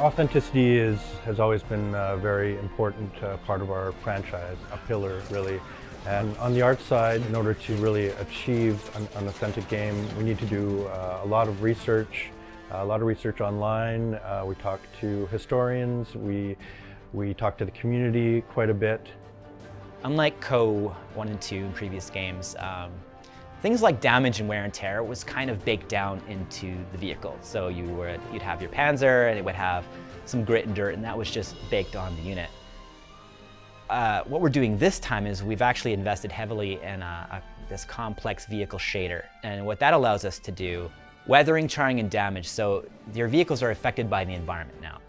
Authenticity has always been a very important part of our franchise, a pillar really. And on the art side, in order to really achieve an authentic game, we need to do a lot of research online. We talk to historians, we talk to the community quite a bit. Unlike Co. 1 and 2 in previous games, things like damage and wear and tear was kind of baked down into the vehicle. So you'd have your Panzer and it would have some grit and dirt, and that was just baked on the unit. What we're doing this time is we've actually invested heavily in this complex vehicle shader. And what that allows us to do, weathering, charring, and damage. So your vehicles are affected by the environment now.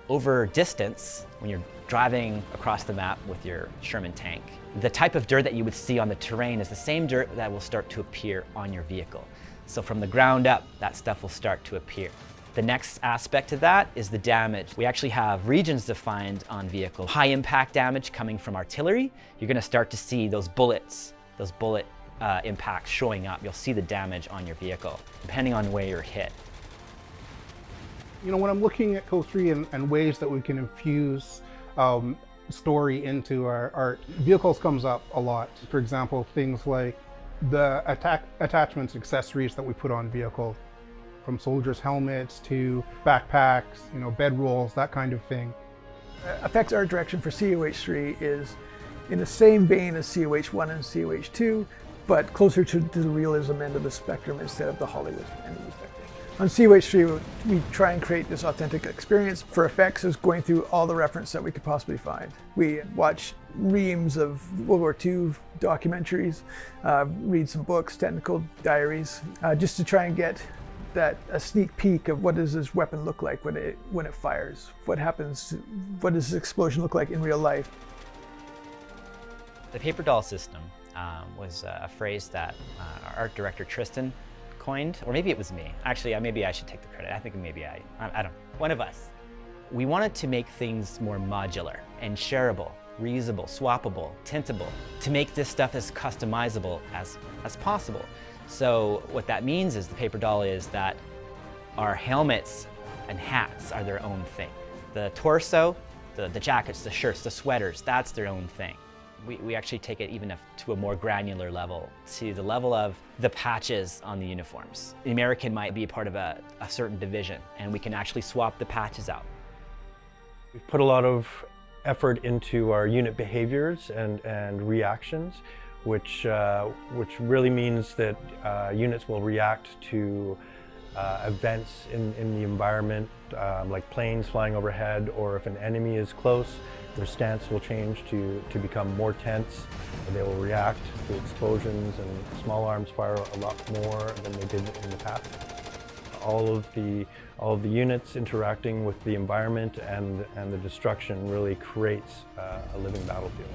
Over distance, when you're driving across the map with your Sherman tank, the type of dirt that you would see on the terrain is the same dirt that will start to appear on your vehicle. So from the ground up, that stuff will start to appear. The next aspect of that is the damage. We actually have regions defined on vehicle. High impact damage coming from artillery. You're going to start to see those bullet impacts showing up. You'll see the damage on your vehicle, depending on where you're hit. You know, when I'm looking at Co3 and ways that we can infuse story into our art, vehicles comes up a lot. For example, things like the attachments, accessories that we put on vehicles, from soldiers' helmets to backpacks, you know, bedrolls, that kind of thing. Effects art direction for COH3 is in the same vein as COH1 and COH2, but closer to the realism end of the spectrum instead of the Hollywood end of the spectrum. On COH3, we try and create this authentic experience. For effects, is going through all the reference that we could possibly find. We watch reams of World War II documentaries, read some books, technical diaries, just to try and get a sneak peek of what does this weapon look like when it fires? What happens? What does this explosion look like in real life? The paper doll system was a phrase that our art director Tristan coined, or maybe it was me. Actually, maybe I should take the credit. I think maybe I don't know. One of us. We wanted to make things more modular and shareable, reusable, swappable, tintable, to make this stuff as customizable as possible. So what that means is the paper doll is that our helmets and hats are their own thing. The torso, the jackets, the shirts, the sweaters, that's their own thing. We actually take it even to a more granular level, to the level of the patches on the uniforms. The American might be part of a certain division, and we can actually swap the patches out. We've put a lot of effort into our unit behaviors and reactions, which really means that units will react to events in the environment, like planes flying overhead, or if an enemy is close, their stance will change to become more tense. They will react to explosions, and small arms fire a lot more than they did in the past. All of the units interacting with the environment and the destruction really creates a living battlefield.